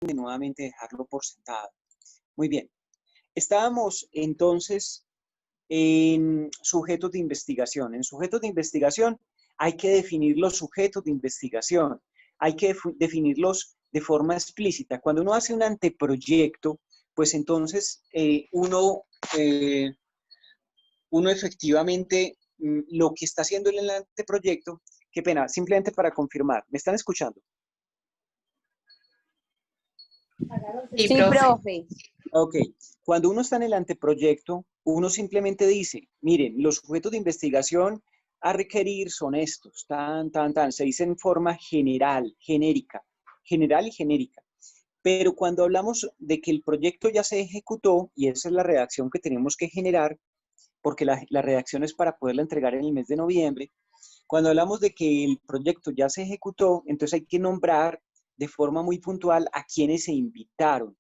de nuevamente dejarlo por sentado. Muy bien. Estábamos entonces en sujetos de investigación. En sujetos de investigación hay que definir los sujetos de investigación. Hay que definirlos de forma explícita. Cuando uno hace un anteproyecto, pues entonces uno efectivamente lo que está haciendo en el anteproyecto, qué pena, simplemente para confirmar, ¿me están escuchando? Sí, profe. Ok, cuando uno está en el anteproyecto, uno simplemente dice, miren, los sujetos de investigación a requerir son estos, se dice en forma general, genérica, general y genérica. Pero cuando hablamos de que el proyecto ya se ejecutó, y esa es la redacción que tenemos que generar, porque la redacción es para poderla entregar en el mes de noviembre, cuando hablamos de que el proyecto ya se ejecutó, entonces hay que nombrar de forma muy puntual a quienes se invitaron.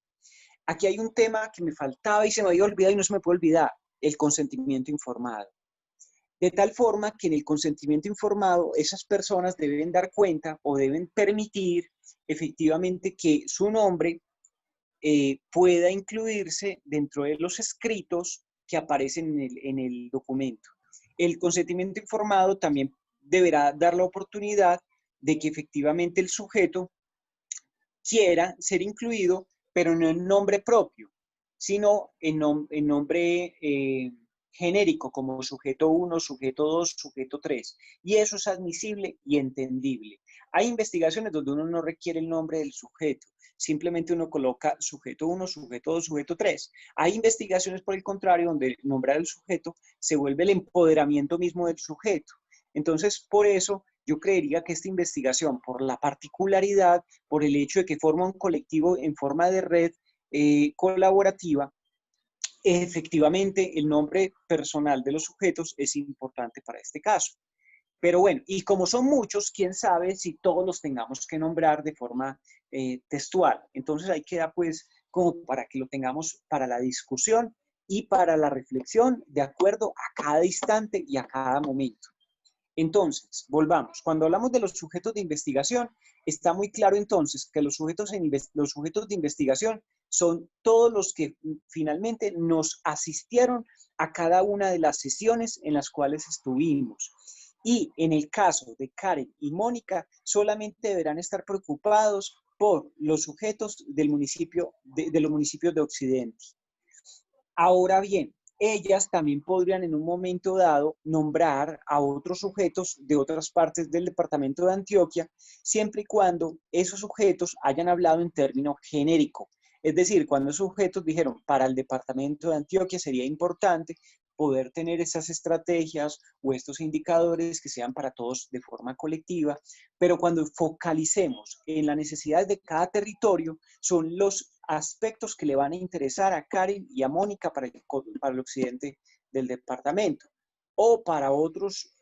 Aquí hay un tema que me faltaba y se me había olvidado y no se me puede olvidar, el consentimiento informado. De tal forma que en el consentimiento informado esas personas deben dar cuenta o deben permitir efectivamente que su nombre pueda incluirse dentro de los escritos que aparecen en el documento. El consentimiento informado también deberá dar la oportunidad de que efectivamente el sujeto quiera ser incluido, pero no en nombre propio, sino en nombre genérico, como sujeto 1, sujeto 2, sujeto 3. Y eso es admisible y entendible. Hay investigaciones donde uno no requiere el nombre del sujeto, simplemente uno coloca sujeto 1, sujeto 2, sujeto 3. Hay investigaciones, por el contrario, donde nombrar el sujeto se vuelve el empoderamiento mismo del sujeto. Entonces, por eso, yo creería que esta investigación, por la particularidad, por el hecho de que forma un colectivo en forma de red colaborativa, efectivamente el nombre personal de los sujetos es importante para este caso. Pero bueno, y como son muchos, quién sabe si todos los tengamos que nombrar de forma textual. Entonces ahí queda pues como para que lo tengamos para la discusión y para la reflexión de acuerdo a cada instante y a cada momento. Entonces, volvamos. Cuando hablamos de los sujetos de investigación, está muy claro entonces que los sujetos de investigación son todos los que finalmente nos asistieron a cada una de las sesiones en las cuales estuvimos. Y en el caso de Karen y Mónica, solamente deberán estar preocupados por los sujetos del municipio, de los municipios de Occidente. Ahora bien, ellas también podrían en un momento dado nombrar a otros sujetos de otras partes del departamento de Antioquia, siempre y cuando esos sujetos hayan hablado en término genérico. Es decir, cuando esos sujetos dijeron, para el departamento de Antioquia sería importante poder tener esas estrategias o estos indicadores que sean para todos de forma colectiva, pero cuando focalicemos en las necesidades de cada territorio, son los aspectos que le van a interesar a Karen y a Mónica para el occidente del departamento, o para otras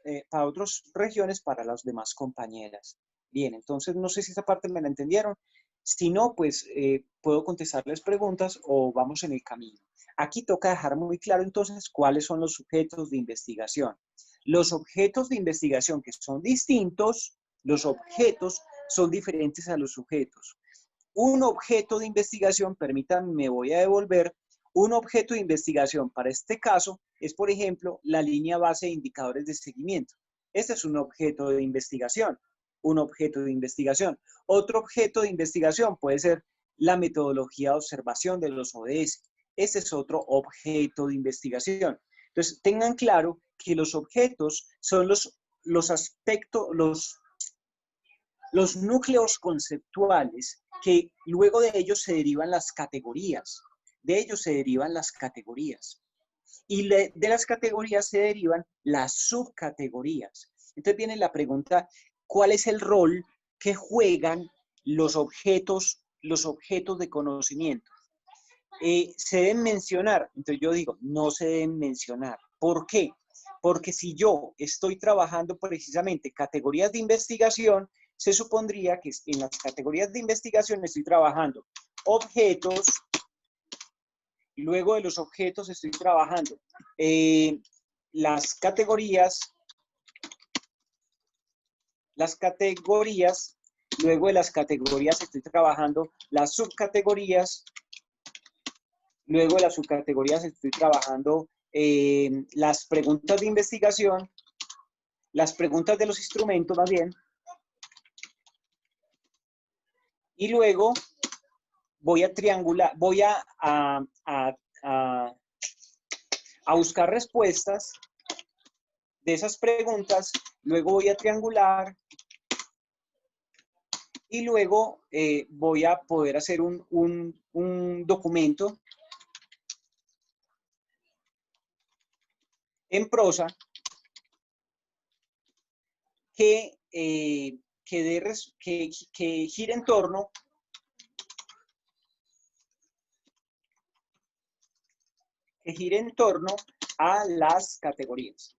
regiones, para las demás compañeras. Bien, entonces no sé si esa parte me la entendieron. Si no, pues puedo contestarles preguntas o vamos en el camino. Aquí toca dejar muy claro entonces cuáles son los sujetos de investigación. Los objetos de investigación que son distintos, los objetos son diferentes a los sujetos. Un objeto de investigación, permítanme, me voy a devolver, un objeto de investigación para este caso es, por ejemplo, la línea base de indicadores de seguimiento. Este es un objeto de investigación, un objeto de investigación. Otro objeto de investigación puede ser la metodología de observación de los ODS. Este es otro objeto de investigación. Entonces, tengan claro que los objetos son los aspectos, los núcleos conceptuales que luego de ellos se derivan las categorías. De ellos se derivan las categorías. Y de las categorías se derivan las subcategorías. Entonces viene la pregunta, ¿cuál es el rol que juegan los objetos de conocimiento? ¿Se deben mencionar? Entonces yo digo, no se deben mencionar. ¿Por qué? Porque si yo estoy trabajando precisamente categorías de investigación, se supondría que en las categorías de investigación estoy trabajando objetos, y luego de los objetos estoy trabajando las categorías luego de las categorías estoy trabajando las subcategorías, luego de las subcategorías estoy trabajando las preguntas de investigación, las preguntas de los instrumentos más bien, y luego voy a triangular, voy a buscar respuestas de esas preguntas, luego voy a triangular y luego voy a poder hacer un documento en prosa que gire en torno a las categorías.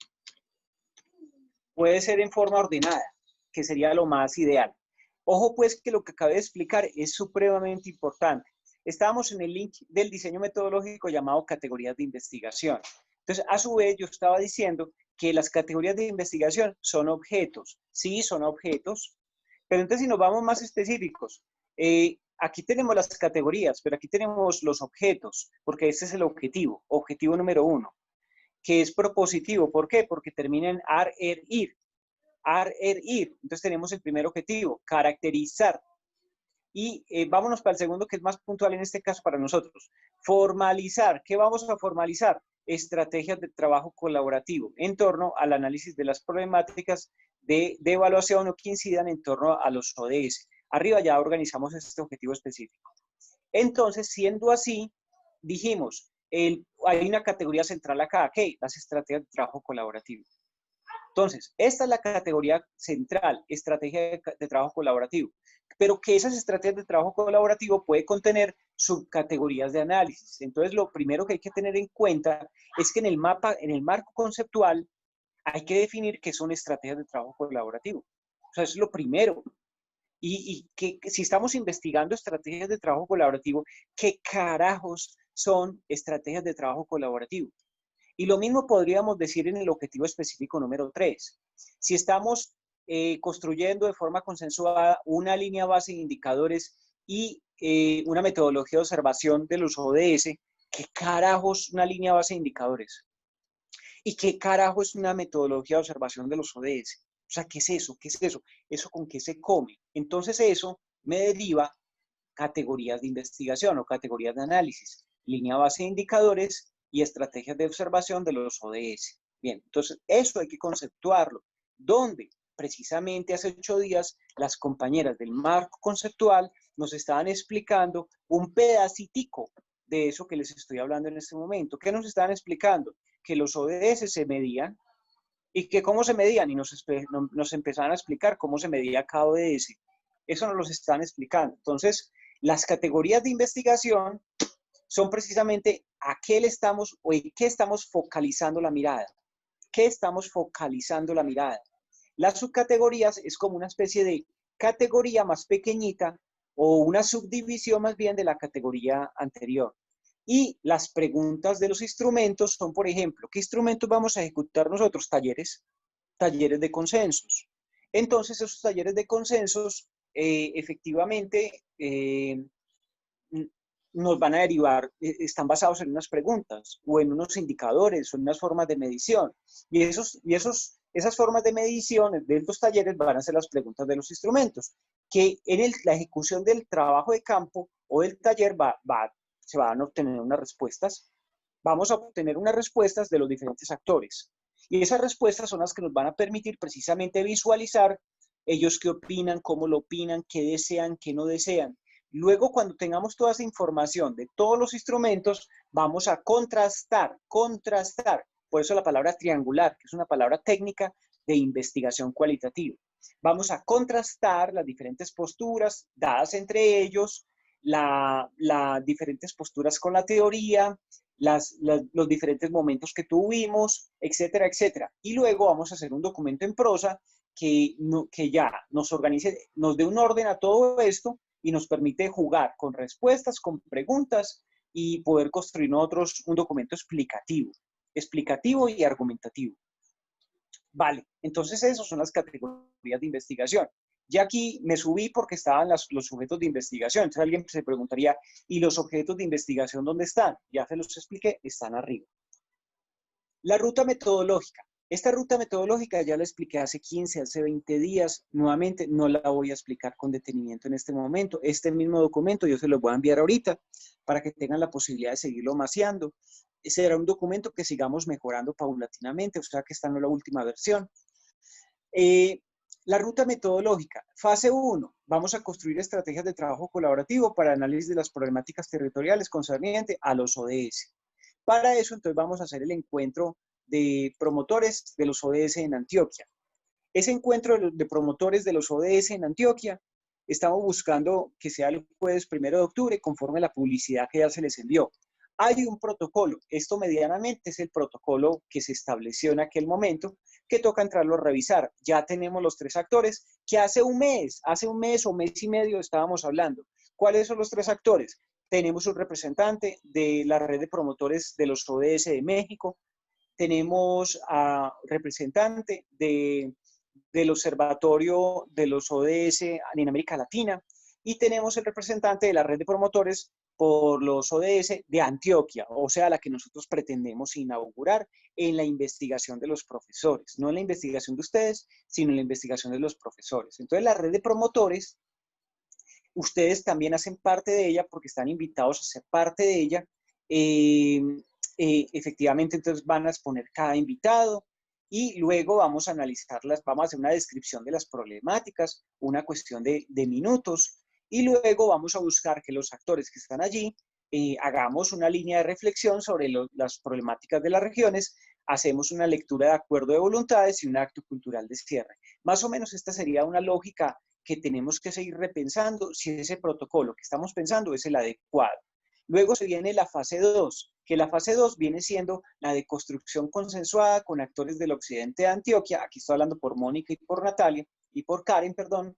Puede ser en forma ordenada, que sería lo más ideal. Ojo pues que lo que acabé de explicar es supremamente importante. Estábamos en el link del diseño metodológico llamado categorías de investigación. Entonces, a su vez, yo estaba diciendo que las categorías de investigación son objetos. Sí, son objetos. Pero entonces, si nos vamos más específicos, aquí tenemos las categorías, pero aquí tenemos los objetos, porque ese es el objetivo, objetivo número 1, que es propositivo. ¿Por qué? Porque termina en ar, er, ir. Ar, er, ir. Entonces tenemos el primer objetivo, caracterizar. Y vámonos para el segundo, que es más puntual en este caso para nosotros. Formalizar. ¿Qué vamos a formalizar? Estrategias de trabajo colaborativo en torno al análisis de las problemáticas de evaluación o que incidan en torno a los ODS. Arriba ya organizamos este objetivo específico. Entonces, siendo así, dijimos, hay una categoría central acá, ¿qué? Las estrategias de trabajo colaborativo. Entonces, esta es la categoría central, estrategia de trabajo colaborativo. Pero que esas estrategias de trabajo colaborativo puede contener subcategorías de análisis. Entonces, lo primero que hay que tener en cuenta es que en el mapa, en el marco conceptual, hay que definir qué son estrategias de trabajo colaborativo. O sea, eso es lo primero. Y que si estamos investigando estrategias de trabajo colaborativo, ¿qué carajos son estrategias de trabajo colaborativo? Y lo mismo podríamos decir en el objetivo específico número 3. Si estamos construyendo de forma consensuada una línea base de indicadores y una metodología de observación de los ODS, ¿qué carajo es una línea base de indicadores? ¿Y qué carajo es una metodología de observación de los ODS? O sea, ¿qué es eso? ¿Qué es eso? ¿Eso con qué se come? Entonces eso me deriva categorías de investigación o categorías de análisis, línea base de indicadores y estrategias de observación de los ODS. Bien, entonces eso hay que conceptuarlo. ¿Dónde? Precisamente hace 8 días las compañeras del marco conceptual nos estaban explicando un pedacitico de eso que les estoy hablando en este momento. ¿Qué nos estaban explicando? Que los ODS se medían y que cómo se medían y nos empezaron a explicar cómo se medía cada ODS. Eso nos lo están explicando. Entonces, las categorías de investigación son precisamente a qué le estamos o en qué estamos focalizando la mirada. ¿Qué estamos focalizando la mirada? Las subcategorías es como una especie de categoría más pequeñita o una subdivisión más bien de la categoría anterior. Y las preguntas de los instrumentos son, por ejemplo, ¿qué instrumentos vamos a ejecutar nosotros? Talleres de consensos. Entonces, esos talleres de consensos, efectivamente, nos van a derivar, están basados en unas preguntas o en unos indicadores o en unas formas de medición. Y esas formas de medición de estos talleres van a ser las preguntas de los instrumentos, que en la ejecución del trabajo de campo o del taller se van a obtener unas respuestas. Vamos a obtener unas respuestas de los diferentes actores. Y esas respuestas son las que nos van a permitir precisamente visualizar ellos qué opinan, cómo lo opinan, qué desean, qué no desean. Luego, cuando tengamos toda esa información de todos los instrumentos, vamos a contrastar. Por eso la palabra triangular, que es una palabra técnica de investigación cualitativa. Vamos a contrastar las diferentes posturas dadas entre ellos, las diferentes posturas con la teoría, los diferentes momentos que tuvimos, etcétera, etcétera. Y luego vamos a hacer un documento en prosa que ya nos organice, nos dé un orden a todo esto y nos permite jugar con respuestas, con preguntas y poder construir nosotros un documento explicativo y argumentativo. Vale, entonces esas son las categorías de investigación. Ya aquí me subí porque estaban los sujetos de investigación. Entonces alguien se preguntaría, ¿y los objetos de investigación dónde están? Ya se los expliqué, están arriba. La ruta metodológica. Esta ruta metodológica ya la expliqué hace 15, hace 20 días. Nuevamente, no la voy a explicar con detenimiento en este momento. Este mismo documento yo se lo voy a enviar ahorita para que tengan la posibilidad de seguirlo maceando. Será un documento que sigamos mejorando paulatinamente, o sea que esta no es la última versión. La ruta metodológica. Fase 1. Vamos a construir estrategias de trabajo colaborativo para análisis de las problemáticas territoriales concernientes a los ODS. Para eso, entonces, vamos a hacer el encuentro de promotores de los ODS en Antioquia. Ese encuentro de promotores de los ODS en Antioquia, estamos buscando que sea el jueves 1 de octubre, conforme a la publicidad que ya se les envió. Hay un protocolo, esto medianamente es el protocolo que se estableció en aquel momento, que toca entrarlo a revisar. Ya tenemos los 3 actores que hace un mes o mes y medio estábamos hablando. ¿Cuáles son los 3 actores? Tenemos un representante de la red de promotores de los ODS de México, tenemos a representante del Observatorio de los ODS en América Latina y tenemos el representante de la red de promotores por los ODS de Antioquia, o sea, la que nosotros pretendemos inaugurar en la investigación de los profesores, no en la investigación de ustedes, sino en la investigación de los profesores. Entonces, la red de promotores, ustedes también hacen parte de ella porque están invitados a ser parte de ella. Efectivamente, entonces van a exponer cada invitado y luego vamos a analizarlas, vamos a hacer una descripción de las problemáticas, una cuestión de minutos, y luego vamos a buscar que los actores que están allí hagamos una línea de reflexión sobre las problemáticas de las regiones, hacemos una lectura de acuerdo de voluntades y un acto cultural de cierre. Más o menos esta sería una lógica que tenemos que seguir repensando si ese protocolo que estamos pensando es el adecuado. Luego se viene la fase 2, que la fase 2 viene siendo la de construcción consensuada con actores del occidente de Antioquia. Aquí estoy hablando por Mónica y por Natalia, y por Karen, perdón.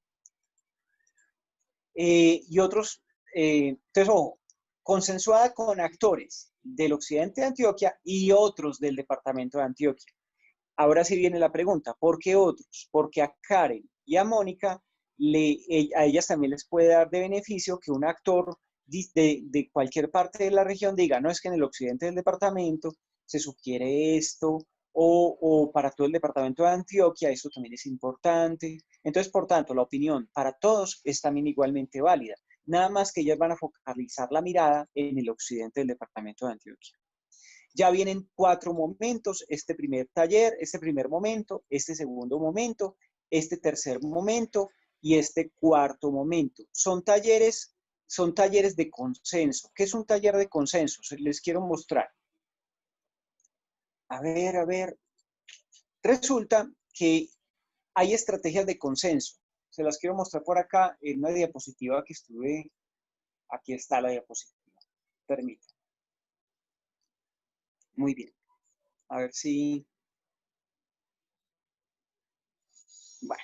Y otros, entonces, ojo, consensuada con actores del occidente de Antioquia y otros del departamento de Antioquia. Ahora sí viene la pregunta, ¿por qué otros? Porque a Karen y a Mónica, a ellas también les puede dar de beneficio que un actor de cualquier parte de la región diga, no, es que en el occidente del departamento se sugiere esto, o para todo el departamento de Antioquia, esto también es importante. Entonces, por tanto, la opinión para todos es también igualmente válida. Nada más que ellas van a focalizar la mirada en el occidente del departamento de Antioquia. Ya vienen 4 momentos, este primer taller, este primer momento, este segundo momento, este tercer momento y este cuarto momento. Son talleres de consenso. ¿Qué es un taller de consenso? Les quiero mostrar. A ver. Resulta que hay estrategias de consenso. Se las quiero mostrar por acá en una diapositiva que estuve. Aquí está la diapositiva. Permítanme. Muy bien. A ver si... Bueno.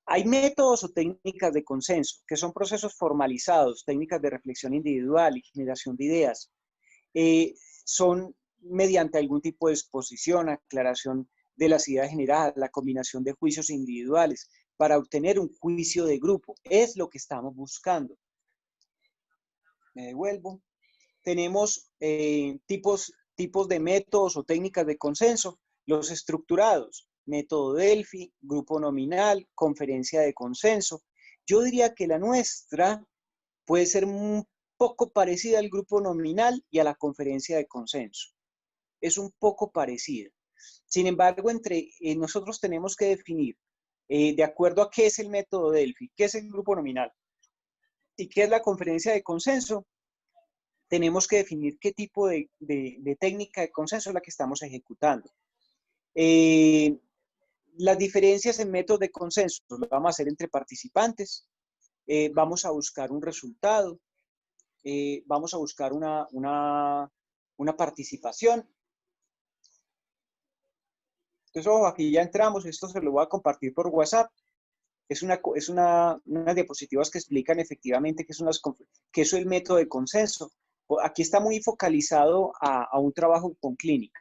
Hay métodos o técnicas de consenso, que son procesos formalizados, técnicas de reflexión individual y generación de ideas. Son mediante algún tipo de exposición, aclaración de las ideas generadas, la combinación de juicios individuales para obtener un juicio de grupo. Es lo que estamos buscando. Me devuelvo. Tenemos tipos de métodos o técnicas de consenso, los estructurados, método Delphi, grupo nominal, conferencia de consenso. Yo diría que la nuestra puede ser un poco parecida al grupo nominal y a la conferencia de consenso. Es un poco parecida. Sin embargo, nosotros tenemos que definir, de acuerdo a qué es el método Delphi, qué es el grupo nominal y qué es la conferencia de consenso, tenemos que definir qué tipo de técnica de consenso es la que estamos ejecutando. Las diferencias en métodos de consenso lo vamos a hacer entre participantes, vamos a buscar un resultado, vamos a buscar una participación. Entonces, ojo, aquí ya entramos, esto se lo voy a compartir por WhatsApp. Es unas diapositivas que explican efectivamente qué es el método de consenso. Aquí está muy focalizado a un trabajo con clínica.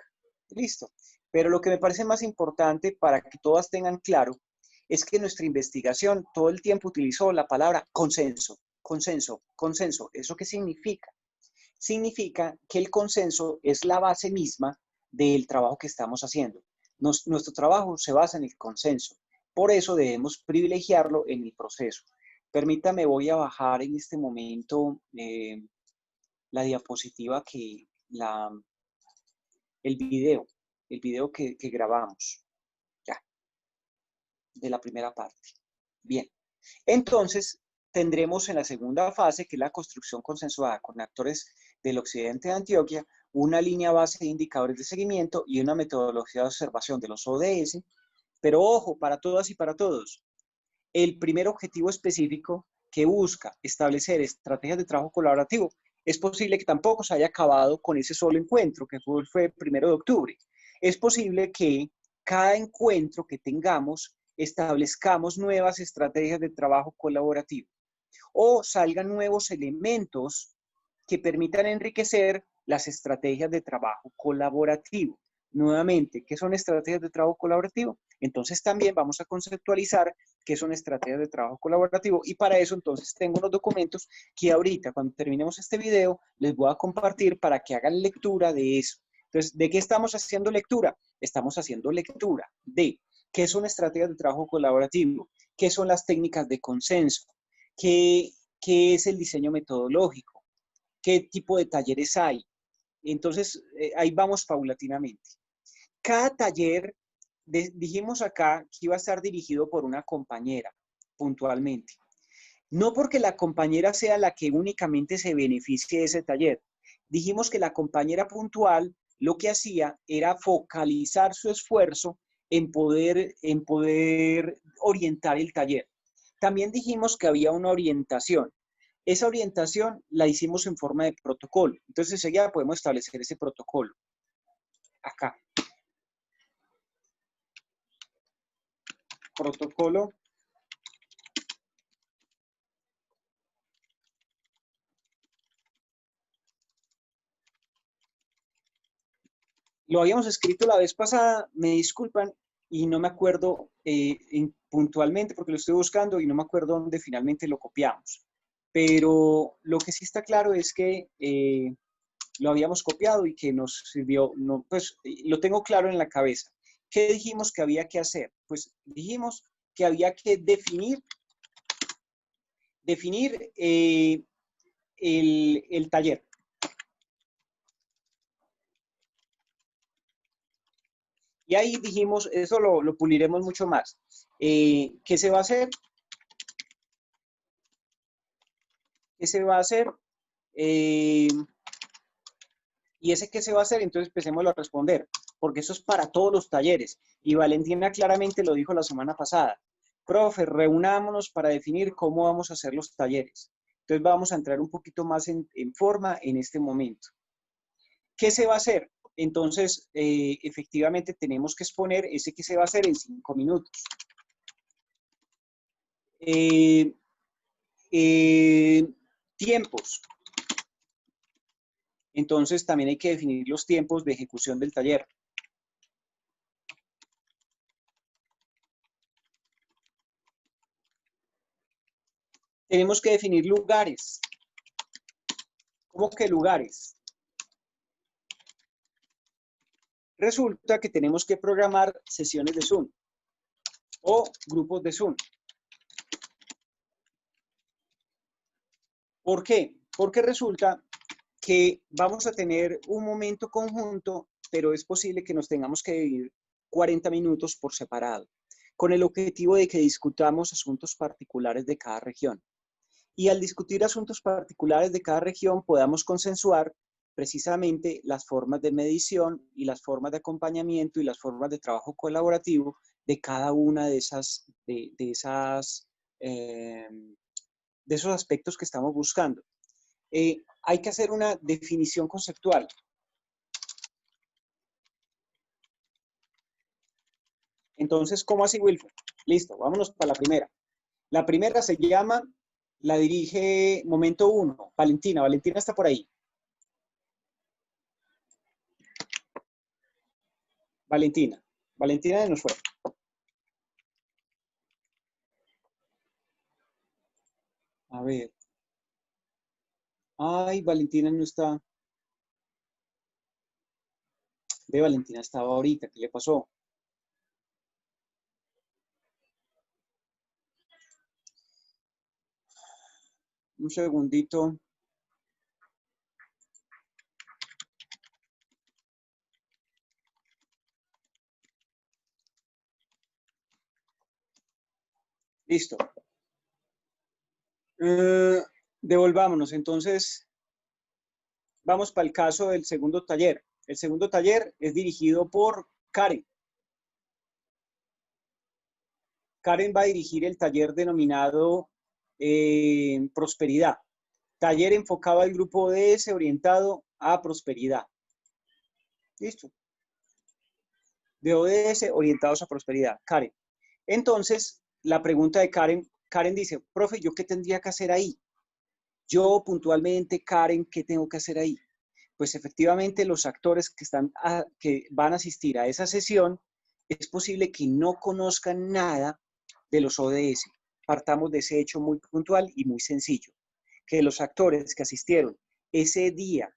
Listo. Pero lo que me parece más importante para que todas tengan claro es que nuestra investigación todo el tiempo utilizó la palabra consenso, consenso, consenso. ¿Eso qué significa? Significa que el consenso es la base misma del trabajo que estamos haciendo. Nuestro trabajo se basa en el consenso. Por eso debemos privilegiarlo en el proceso. Permítame, voy a bajar en este momento la diapositiva el video que grabamos, ya, de la primera parte. Bien, entonces tendremos en la segunda fase, que es la construcción consensuada con actores del occidente de Antioquia, una línea base de indicadores de seguimiento y una metodología de observación de los ODS, pero ojo, para todas y para todos, el primer objetivo específico que busca establecer estrategias de trabajo colaborativo, es posible que tampoco se haya acabado con ese solo encuentro, que fue el 1 de octubre. Es posible que cada encuentro que tengamos establezcamos nuevas estrategias de trabajo colaborativo o salgan nuevos elementos que permitan enriquecer las estrategias de trabajo colaborativo. Nuevamente, ¿qué son estrategias de trabajo colaborativo? Entonces también vamos a conceptualizar qué son estrategias de trabajo colaborativo y para eso entonces tengo unos documentos que ahorita cuando terminemos este video les voy a compartir para que hagan lectura de eso. Entonces, ¿de qué estamos haciendo lectura? Estamos haciendo lectura de qué son estrategias de trabajo colaborativo, qué son las técnicas de consenso, qué es el diseño metodológico, qué tipo de talleres hay. Entonces, ahí vamos paulatinamente. Cada taller, dijimos acá que iba a estar dirigido por una compañera, puntualmente. No porque la compañera sea la que únicamente se beneficie de ese taller. Dijimos que la compañera puntual lo que hacía era focalizar su esfuerzo en poder orientar el taller. También dijimos que había una orientación. Esa orientación la hicimos en forma de protocolo. Entonces, ya podemos establecer ese protocolo. Acá. Protocolo. Lo habíamos escrito la vez pasada, me disculpan, y no me acuerdo puntualmente porque lo estoy buscando y no me acuerdo dónde finalmente lo copiamos. Pero lo que sí está claro es que lo habíamos copiado y que nos sirvió, no, pues lo tengo claro en la cabeza. ¿Qué dijimos que había que hacer? Pues dijimos que había que definir el taller. Y ahí dijimos, eso lo puliremos mucho más. ¿Qué se va a hacer? ¿Qué se va a hacer? Y ese qué se va a hacer, entonces empecemos a responder, porque eso es para todos los talleres. Y Valentina claramente lo dijo la semana pasada. Profe, reunámonos para definir cómo vamos a hacer los talleres. Entonces vamos a entrar un poquito más en forma en este momento. ¿Qué se va a hacer? Entonces, efectivamente tenemos que exponer ese que se va a hacer en 5 minutos. Tiempos. Entonces, también hay que definir los tiempos de ejecución del taller. Tenemos que definir lugares. ¿Cómo que lugares? Resulta que tenemos que programar sesiones de Zoom o grupos de Zoom. ¿Por qué? Porque resulta que vamos a tener un momento conjunto, pero es posible que nos tengamos que dividir 40 minutos por separado, con el objetivo de que discutamos asuntos particulares de cada región. Y al discutir asuntos particulares de cada región podamos consensuar precisamente las formas de medición y las formas de acompañamiento y las formas de trabajo colaborativo de cada una de esos aspectos que estamos buscando. Hay que hacer una definición conceptual. Entonces, ¿cómo así, Wilfred? Listo, vámonos para la primera. La primera se llama, la dirige Momento 1, Valentina. Valentina está por ahí. Valentina. Valentina nos fue. A ver. Ay, Valentina no está. Ve, Valentina estaba ahorita. ¿Qué le pasó? Un segundito. Listo. Devolvámonos. Entonces, vamos para el caso del segundo taller. El segundo taller es dirigido por Karen. Karen va a dirigir el taller denominado Prosperidad. Taller enfocado al grupo ODS orientado a prosperidad. Listo. De ODS orientados a prosperidad. Karen. Entonces, la pregunta de Karen dice, profe, ¿yo qué tendría que hacer ahí? Yo puntualmente, Karen, ¿qué tengo que hacer ahí? Pues efectivamente los actores que van a asistir a esa sesión, es posible que no conozcan nada de los ODS. Partamos de ese hecho muy puntual y muy sencillo, que los actores que asistieron ese día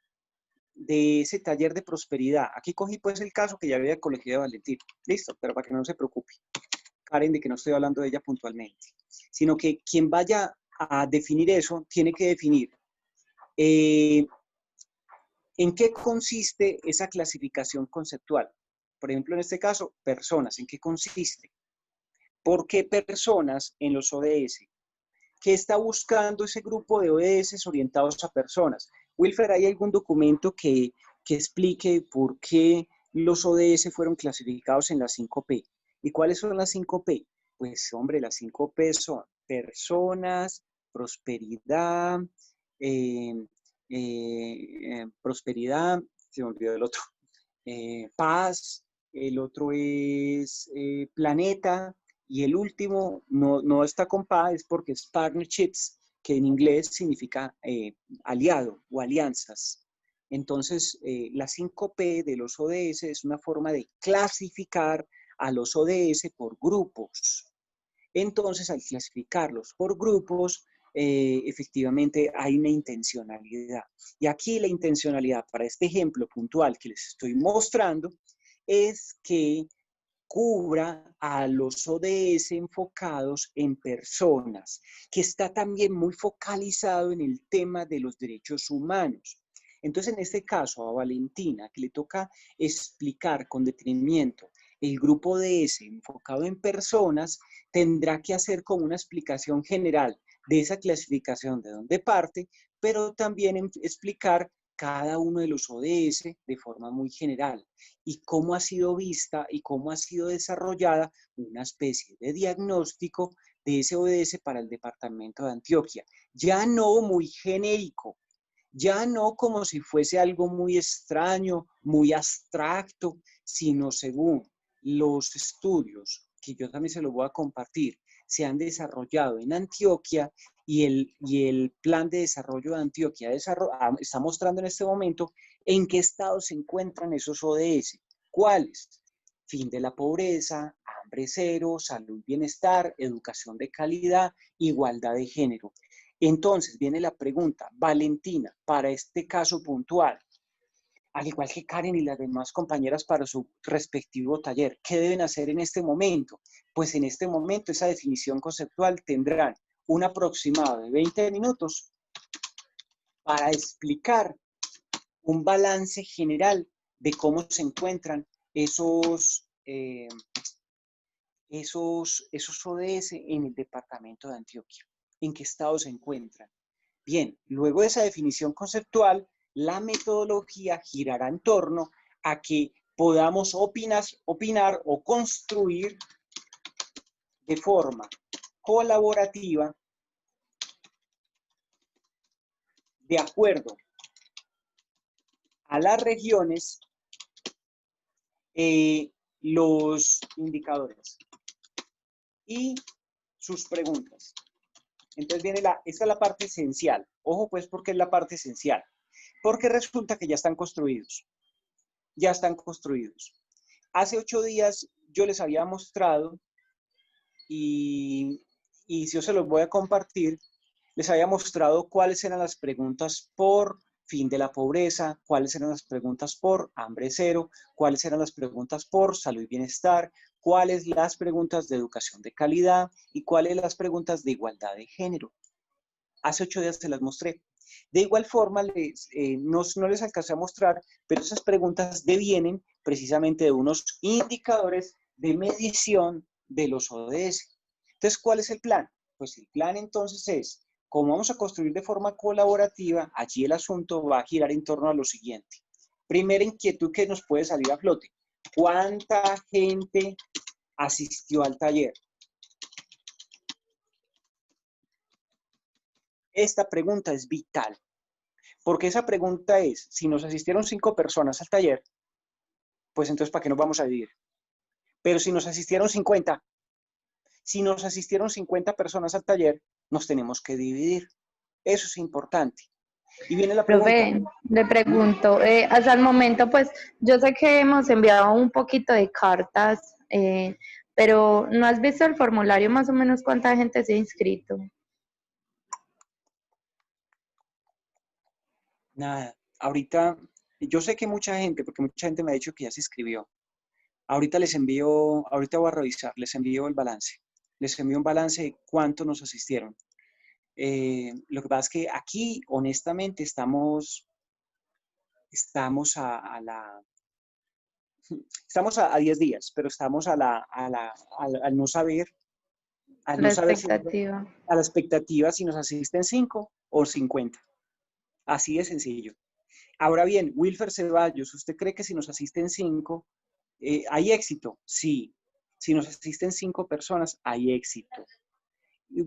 de ese taller de prosperidad, aquí cogí pues el caso que ya había colegio de Valentín, listo, pero para que no se preocupe, Karen, de que no estoy hablando de ella puntualmente, sino que quien vaya a definir eso, tiene que definir ¿en qué consiste esa clasificación conceptual? Por ejemplo, en este caso, personas, ¿en qué consiste? ¿Por qué personas en los ODS? ¿Qué está buscando ese grupo de ODS orientados a personas? Wilfer, ¿hay algún documento que explique por qué los ODS fueron clasificados en las 5P? ¿Y cuáles son las 5P? Pues, hombre, las 5P son personas, prosperidad, eh, prosperidad, se me olvidó el otro, paz, el otro es planeta, y el último no está con paz, es porque es partnerships, que en inglés significa aliado o alianzas. Entonces, la 5P de los ODS es una forma de clasificar a los ODS por grupos. Entonces, al clasificarlos por grupos, efectivamente hay una intencionalidad. Y aquí la intencionalidad para este ejemplo puntual que les estoy mostrando es que cubra a los ODS enfocados en personas, que está también muy focalizado en el tema de los derechos humanos. Entonces, en este caso, a Valentina, que le toca explicar con detenimiento el grupo ODS enfocado en personas, tendrá que hacer como una explicación general de esa clasificación de dónde parte, pero también explicar cada uno de los ODS de forma muy general y cómo ha sido vista y cómo ha sido desarrollada una especie de diagnóstico de ese ODS para el departamento de Antioquia. Ya no muy genérico, ya no como si fuese algo muy extraño, muy abstracto, sino según los estudios, que yo también se los voy a compartir, se han desarrollado en Antioquia y el plan de desarrollo de Antioquia está mostrando en este momento en qué estado se encuentran esos ODS. ¿Cuáles? Fin de la pobreza, hambre cero, salud, bienestar, educación de calidad, igualdad de género. Entonces viene la pregunta, Valentina, para este caso puntual, al igual que Karen y las demás compañeras para su respectivo taller, ¿qué deben hacer en este momento? Pues en este momento esa definición conceptual tendrán un aproximado de 20 minutos para explicar un balance general de cómo se encuentran esos ODS en el departamento de Antioquia, en qué estado se encuentran. Bien, luego de esa definición conceptual, la metodología girará en torno a que podamos opinar o construir de forma colaborativa de acuerdo a las regiones los indicadores y sus preguntas. Entonces viene esta es la parte esencial. Ojo pues porque es la parte esencial. Porque resulta que ya están construidos. Ya están construidos. Hace 8 días yo les había mostrado y yo se los voy a compartir Les había mostrado cuáles eran las preguntas por fin de la pobreza, cuáles eran las preguntas por hambre cero, cuáles eran las preguntas por salud y bienestar, cuáles las preguntas de educación de calidad y cuáles las preguntas de igualdad de género. Hace 8 días se las mostré. De igual forma, no les alcancé a mostrar, pero esas preguntas devienen precisamente de unos indicadores de medición de los ODS. Entonces, ¿cuál es el plan? Pues el plan entonces es, como vamos a construir de forma colaborativa, allí el asunto va a girar en torno a lo siguiente. Primera inquietud que nos puede salir a flote. ¿Cuánta gente asistió al taller? Esta pregunta es vital, porque esa pregunta es, si nos asistieron 5 personas al taller, pues entonces ¿para qué nos vamos a dividir? Pero si nos asistieron 50, si nos asistieron 50 personas al taller, nos tenemos que dividir. Eso es importante. Y viene la pregunta. Profe, le pregunto, hasta el momento, pues yo sé que hemos enviado un poquito de cartas, pero ¿no has visto el formulario más o menos cuánta gente se ha inscrito? Nada, ahorita, yo sé que mucha gente, porque mucha gente me ha dicho que ya se inscribió. Ahorita les envío, ahorita voy a revisar, les envío el balance. Les envío un balance de cuánto nos asistieron. Lo que pasa es que aquí, honestamente, estamos a 10 días, pero estamos al no saber, La expectativa. a la expectativa si nos asisten 5 o 50. Así de sencillo. Ahora bien, Wilfer Ceballos, ¿usted cree que si nos asisten 5, hay éxito? Sí. Si nos asisten 5 personas, hay éxito.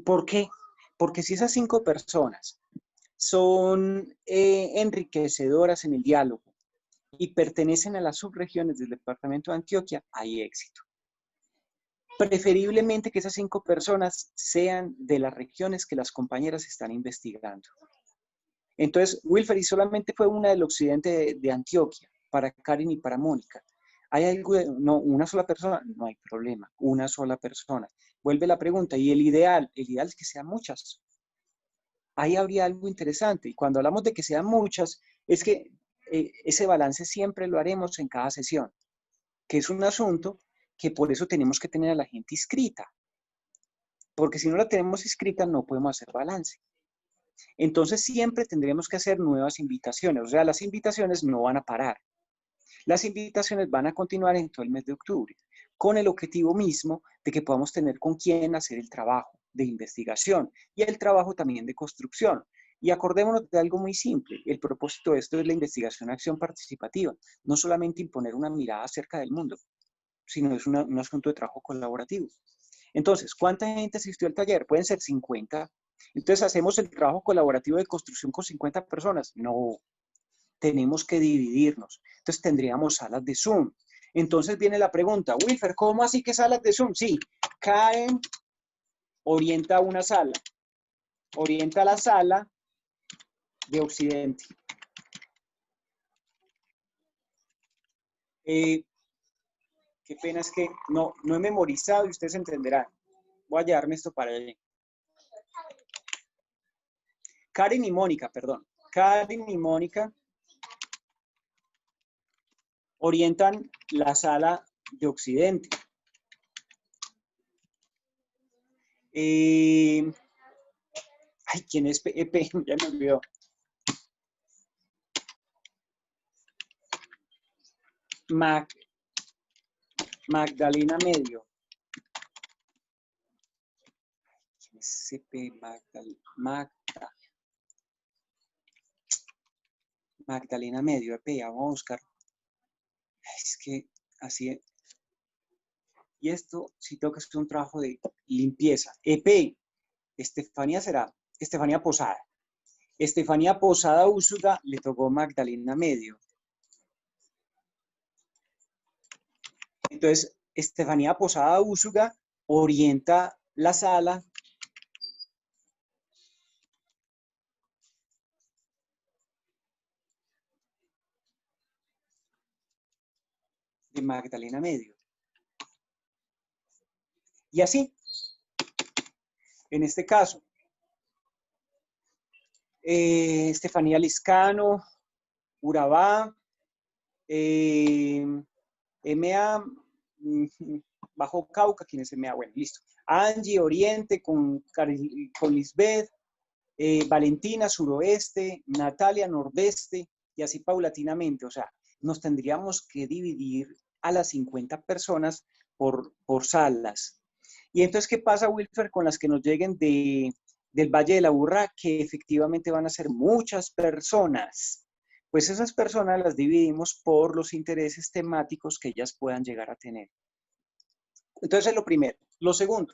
¿Por qué? Porque si esas 5 personas son enriquecedoras en el diálogo y pertenecen a las subregiones del departamento de Antioquia, hay éxito. Preferiblemente que esas 5 personas sean de las regiones que las compañeras están investigando. Entonces, Wilfer, y solamente fue una del occidente de Antioquia, para Karen y para Mónica. ¿Hay algo no, una sola persona? No hay problema, una sola persona. Vuelve la pregunta, ¿y el ideal? El ideal es que sean muchas. Ahí habría algo interesante. Y cuando hablamos de que sean muchas, es que ese balance siempre lo haremos en cada sesión, que es un asunto que por eso tenemos que tener a la gente inscrita. Porque si no la tenemos inscrita, no podemos hacer balance. Entonces siempre tendremos que hacer nuevas invitaciones, o sea, las invitaciones no van a parar. Las invitaciones van a continuar en todo el mes de octubre, con el objetivo mismo de que podamos tener con quién hacer el trabajo de investigación y el trabajo también de construcción. Y acordémonos de algo muy simple, el propósito de esto es la investigación acción participativa, no solamente imponer una mirada acerca del mundo, sino es un asunto de trabajo colaborativo. Entonces, ¿cuánta gente asistió al taller? Pueden ser 50. Entonces, ¿hacemos el trabajo colaborativo de construcción con 50 personas? No, tenemos que dividirnos. Entonces, tendríamos salas de Zoom. Entonces viene la pregunta, Wilfer, ¿cómo así que salas de Zoom? Sí, Karen orienta una sala, orienta la sala de Occidente. Qué pena es que no he memorizado y ustedes entenderán. Voy a llevarme esto para allá. Karen y Mónica, perdón. Karen y Mónica orientan la sala de Occidente. Ay, ¿quién es EP? Ya me olvidó. Magdalena Medio. ¿Quién es EP? Magdalena Medio, EP, vamos a buscar. Es que así es. Y esto sí tengo que hacer un trabajo de limpieza. EP, Estefanía Posada. Estefanía Posada Úsuga le tocó Magdalena Medio. Entonces, Estefanía Posada Úsuga orienta la sala de Magdalena Medio. Y así, en este caso, Estefanía Liscano, Urabá, MA, Bajo Cauca, ¿quién es MA? Bueno, listo. Angie, Oriente, con Lisbeth, Valentina, Suroeste, Natalia, Nordeste, y así paulatinamente. O sea, nos tendríamos que dividir a las 50 personas por salas. Y entonces, ¿qué pasa, Wilfer, con las que nos lleguen del Valle de la Burra? Que efectivamente van a ser muchas personas. Pues esas personas las dividimos por los intereses temáticos que ellas puedan llegar a tener. Entonces, es lo primero. Lo segundo,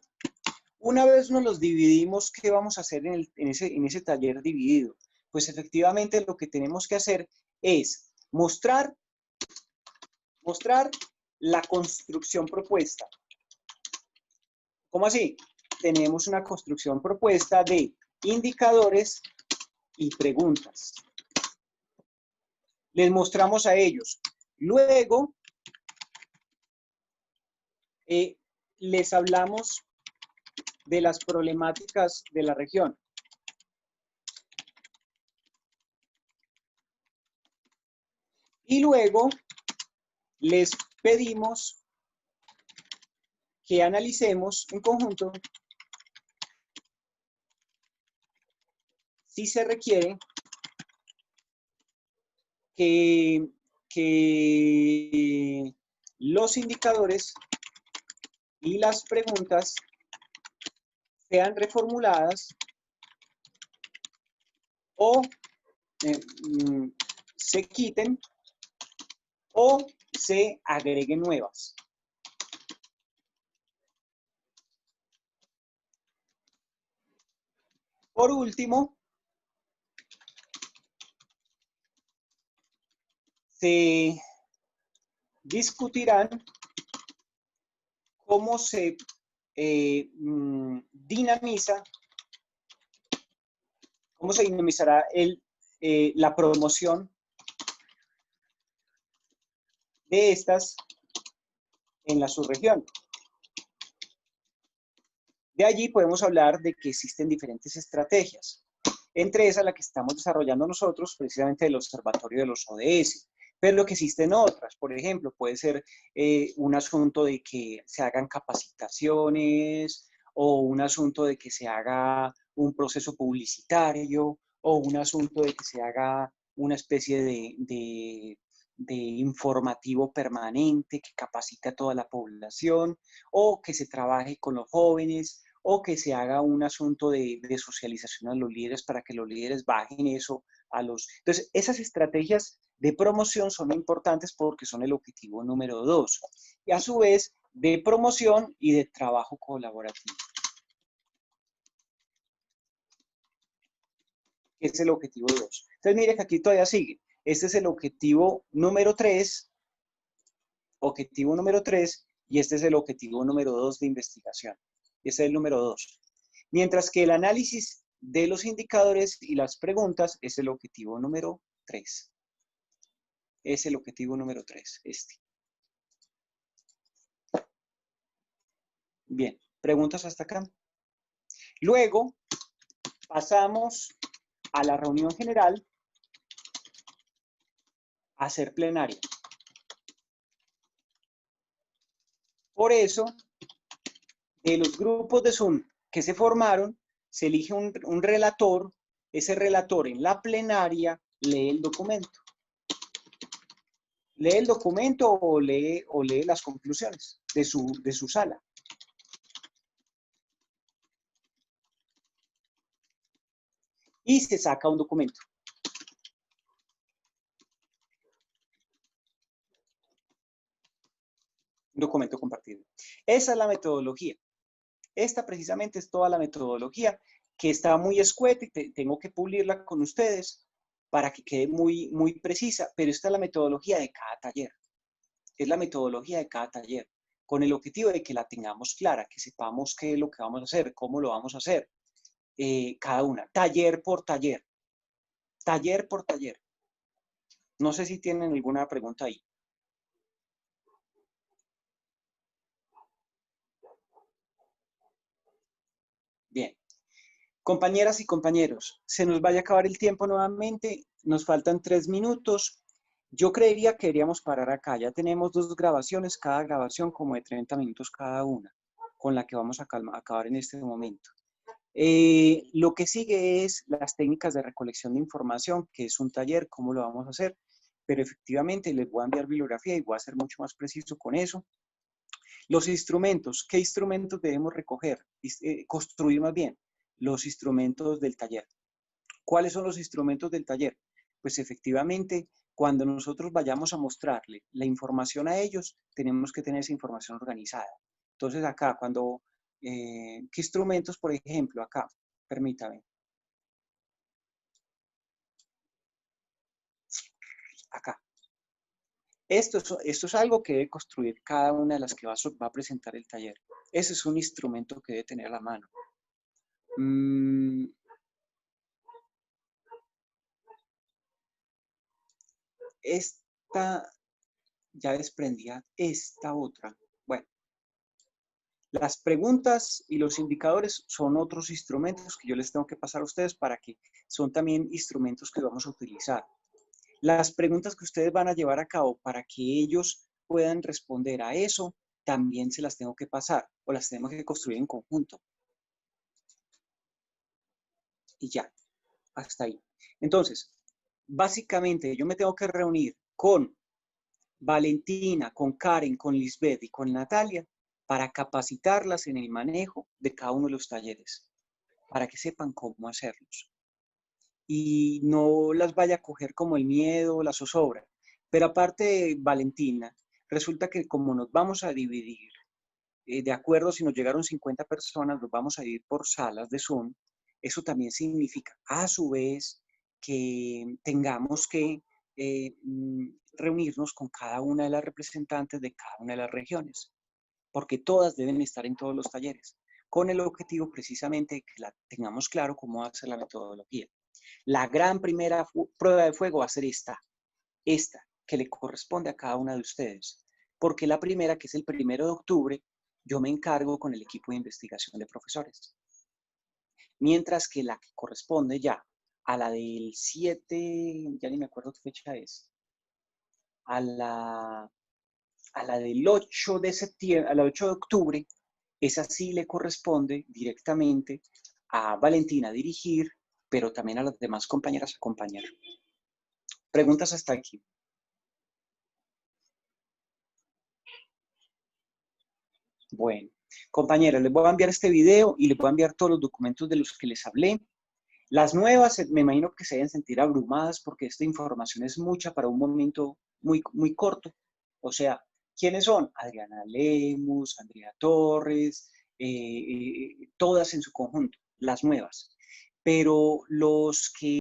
una vez nos los dividimos, ¿qué vamos a hacer en ese taller dividido? Pues efectivamente lo que tenemos que hacer es mostrar la construcción propuesta. ¿Cómo así? Tenemos una construcción propuesta de indicadores y preguntas. Les mostramos a ellos. Luego, les hablamos de las problemáticas de la región. Y luego, les pedimos que analicemos en conjunto si se requiere que los indicadores y las preguntas sean reformuladas o se quiten o se agreguen nuevas. Por último, se discutirán cómo se dinamizará la promoción de estas en la subregión. De allí podemos hablar de que existen diferentes estrategias, entre esas la que estamos desarrollando nosotros, precisamente el Observatorio de los ODS, pero que existen otras. Por ejemplo, puede ser un asunto de que se hagan capacitaciones, o un asunto de que se haga un proceso publicitario, o un asunto de que se haga una especie de informativo permanente que capacite a toda la población, o que se trabaje con los jóvenes, o que se haga un asunto de socialización a los líderes para que los líderes bajen eso a los... Entonces, esas estrategias de promoción son importantes porque son el objetivo número 2. Y a su vez, de promoción y de trabajo colaborativo. Ese es el objetivo 2. Entonces, mire que aquí todavía sigue. Este es el objetivo número 3, y este es el objetivo número 2 de investigación. Ese es el número 2. Mientras que el análisis de los indicadores y las preguntas es el objetivo número 3. Es el objetivo número 3, este. Bien, preguntas hasta acá. Luego, pasamos a la reunión general a hacer plenaria. Por eso, de los grupos de Zoom que se formaron, se elige un relator. Ese relator en la plenaria lee el documento. Lee el documento o lee las conclusiones de su sala. Y se saca un documento. Un documento compartido. Esa es la metodología. Esta precisamente es toda la metodología que está muy escueta y tengo que pulirla con ustedes para que quede muy, muy precisa, pero esta es la metodología de cada taller. Es la metodología de cada taller, con el objetivo de que la tengamos clara, que sepamos qué es lo que vamos a hacer, cómo lo vamos a hacer, cada una, taller por taller. Taller por taller. No sé si tienen alguna pregunta ahí. Bien. Compañeras y compañeros, se nos vaya a acabar el tiempo nuevamente, nos faltan 3 minutos. Yo creería que deberíamos parar acá. Ya tenemos 2 grabaciones, cada grabación como de 30 minutos cada una, con la que vamos a acabar en este momento. Lo que sigue es las técnicas de recolección de información, que es un taller, cómo lo vamos a hacer, pero efectivamente les voy a enviar bibliografía y voy a ser mucho más preciso con eso. Los instrumentos, ¿qué instrumentos debemos recoger? Construir más bien los instrumentos del taller. ¿Cuáles son los instrumentos del taller? Pues efectivamente, cuando nosotros vayamos a mostrarle la información a ellos, tenemos que tener esa información organizada. Entonces acá, ¿qué instrumentos, por ejemplo, acá? Permítame. Acá. Esto es algo que debe construir cada una de las que va a presentar el taller. Ese es un instrumento que debe tener a la mano. Esta ya desprendía esta otra. Bueno, las preguntas y los indicadores son otros instrumentos que yo les tengo que pasar a ustedes para que son también instrumentos que vamos a utilizar. Las preguntas que ustedes van a llevar a cabo para que ellos puedan responder a eso, también se las tengo que pasar o las tenemos que construir en conjunto. Y ya, hasta ahí. Entonces, básicamente yo me tengo que reunir con Valentina, con Karen, con Lisbeth y con Natalia para capacitarlas en el manejo de cada uno de los talleres, para que sepan cómo hacerlos. Y no las vaya a coger como el miedo o la zozobra. Pero aparte de Valentina, resulta que como nos vamos a dividir, de acuerdo, si nos llegaron 50 personas, nos vamos a dividir por salas de Zoom, eso también significa, a su vez, que tengamos que reunirnos con cada una de las representantes de cada una de las regiones, porque todas deben estar en todos los talleres, con el objetivo precisamente de que tengamos claro cómo va a ser la metodología. La gran primera prueba de fuego va a ser esta, que le corresponde a cada una de ustedes, porque la primera, que es el 1 de octubre, yo me encargo con el equipo de investigación de profesores. Mientras que la que corresponde ya a la del 7, ya ni me acuerdo qué fecha es, a la del 8 de septiembre, a la 8 de octubre, esa sí le corresponde directamente a Valentina dirigir, pero también a las demás compañeras acompañar. Preguntas hasta aquí. Bueno, compañeras, les voy a enviar este video y les voy a enviar todos los documentos de los que les hablé. Las nuevas, me imagino que se deben sentir abrumadas porque esta información es mucha para un momento muy, muy corto. O sea, ¿quiénes son? Adriana Lemus, Andrea Torres, todas en su conjunto, las nuevas. Pero los que